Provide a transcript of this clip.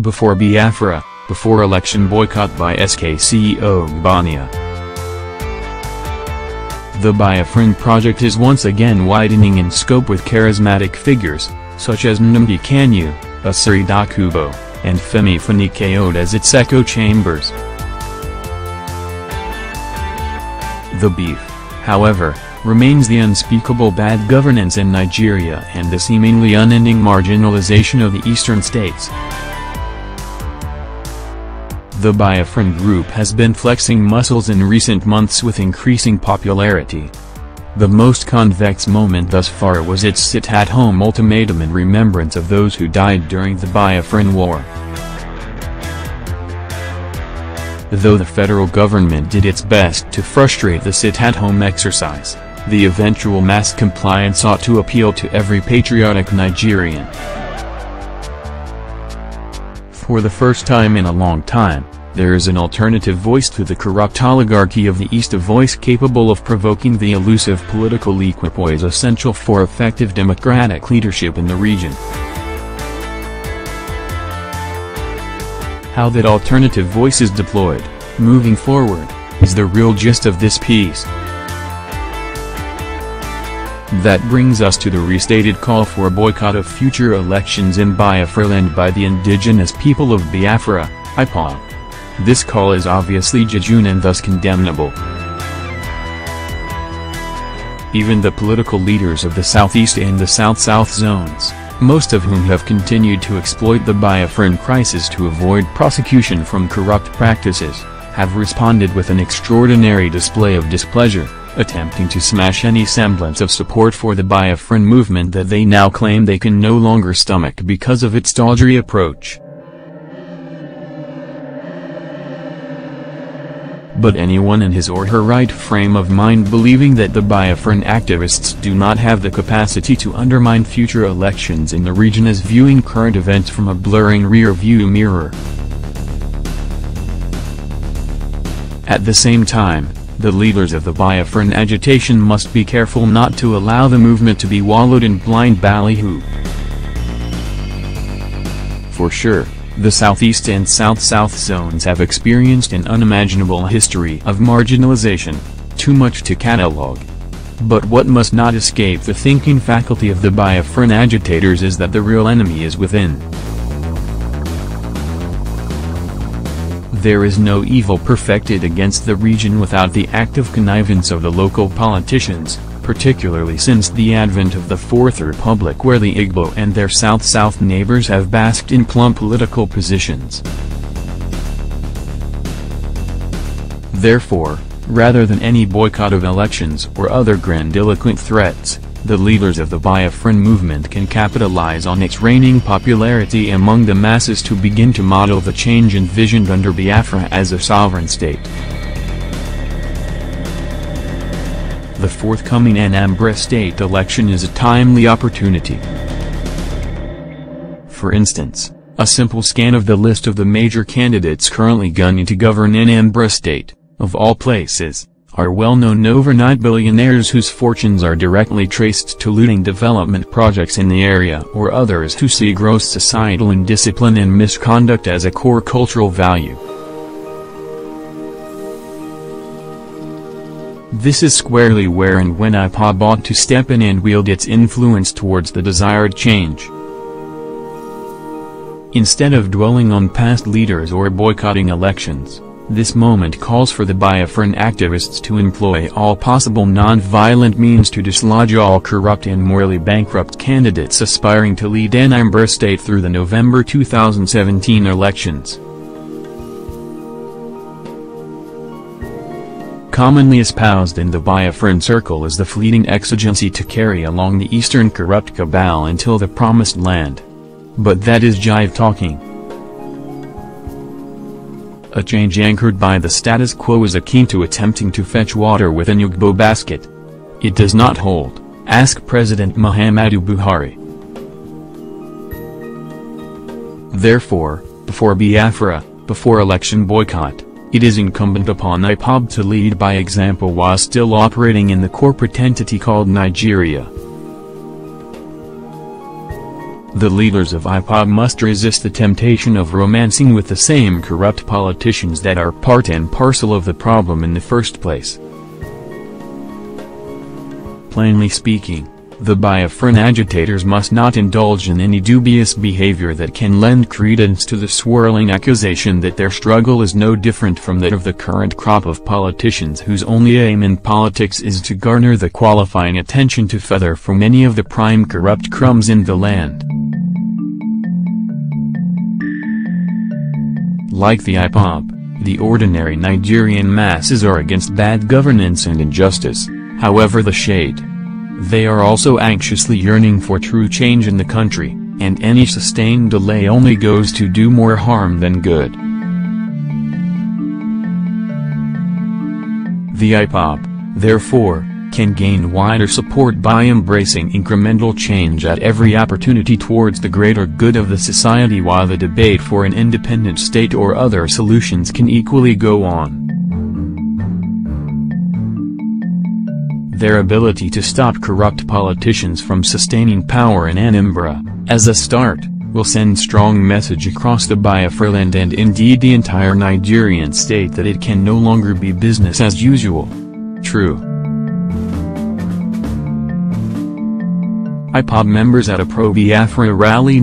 Before Biafra, before election boycott by SKC Ogbonnia. The Bophren project is once again widening in scope with charismatic figures, such as Nnamdi Kanu, Asiri Dakubo, and Femi Fani-Kayode as its echo chambers. The beef, however, remains the unspeakable bad governance in Nigeria and the seemingly unending marginalization of the eastern states. The Bophren group has been flexing muscles in recent months with increasing popularity. The most convex moment thus far was its sit-at-home ultimatum in remembrance of those who died during the Bophren War. Though the federal government did its best to frustrate the sit-at-home exercise, the eventual mass compliance ought to appeal to every patriotic Nigerian. For the first time in a long time, there is an alternative voice to the corrupt oligarchy of the East, a voice capable of provoking the elusive political equipoise essential for effective democratic leadership in the region. How that alternative voice is deployed, moving forward, is the real gist of this piece. That brings us to the restated call for a boycott of future elections in Biafra land by the indigenous people of Biafra, IPOB. This call is obviously jejune and thus condemnable. Even the political leaders of the Southeast and the South-South zones, most of whom have continued to exploit the Bophren crisis to avoid prosecution from corrupt practices, have responded with an extraordinary display of displeasure, attempting to smash any semblance of support for the Bophren movement that they now claim they can no longer stomach because of its tawdry approach. But anyone in his or her right frame of mind believing that the Bophren activists do not have the capacity to undermine future elections in the region is viewing current events from a blurring rear-view mirror. At the same time, the leaders of the Bophren agitation must be careful not to allow the movement to be wallowed in blind ballyhoo. For sure, the Southeast and South-South zones have experienced an unimaginable history of marginalization, too much to catalog. But what must not escape the thinking faculty of the Bophren agitators is that the real enemy is within. There is no evil perfected against the region without the active connivance of the local politicians, particularly since the advent of the Fourth Republic, where the Igbo and their South-South neighbors have basked in plump political positions. Therefore, rather than any boycott of elections or other grandiloquent threats, the leaders of the Bophren movement can capitalize on its reigning popularity among the masses to begin to model the change envisioned under Biafra as a sovereign state. The forthcoming Anambra state election is a timely opportunity. For instance, a simple scan of the list of the major candidates currently gunning to govern Anambra state, of all places, are well-known overnight billionaires whose fortunes are directly traced to looting development projects in the area, or others who see gross societal indiscipline and misconduct as a core cultural value. This is squarely where and when IPOB ought to step in and wield its influence towards the desired change. Instead of dwelling on past leaders or boycotting elections, this moment calls for the Bophren activists to employ all possible non-violent means to dislodge all corrupt and morally bankrupt candidates aspiring to lead Anambra state through the November 2017 elections. Commonly espoused in the Bophren circle is the fleeting exigency to carry along the eastern corrupt cabal until the promised land. But that is jive talking. A change anchored by the status quo is akin to attempting to fetch water with an Ugbo basket. It does not hold, ask President Muhammadu Buhari. Therefore, before Biafra, before election boycott, it is incumbent upon IPOB to lead by example while still operating in the corporate entity called Nigeria. The leaders of IPOB must resist the temptation of romancing with the same corrupt politicians that are part and parcel of the problem in the first place. Plainly speaking, the Biafran agitators must not indulge in any dubious behavior that can lend credence to the swirling accusation that their struggle is no different from that of the current crop of politicians whose only aim in politics is to garner the qualifying attention to feather from any of the prime corrupt crumbs in the land. Like the IPOB, the ordinary Nigerian masses are against bad governance and injustice, however the shade. They are also anxiously yearning for true change in the country, and any sustained delay only goes to do more harm than good. The IPOB, therefore, can gain wider support by embracing incremental change at every opportunity towards the greater good of the society, while the debate for an independent state or other solutions can equally go on. Their ability to stop corrupt politicians from sustaining power in Anambra, as a start, will send strong message across the Biafra land and indeed the entire Nigerian state that it can no longer be business as usual. True. IPOB members at a pro-Biafra rally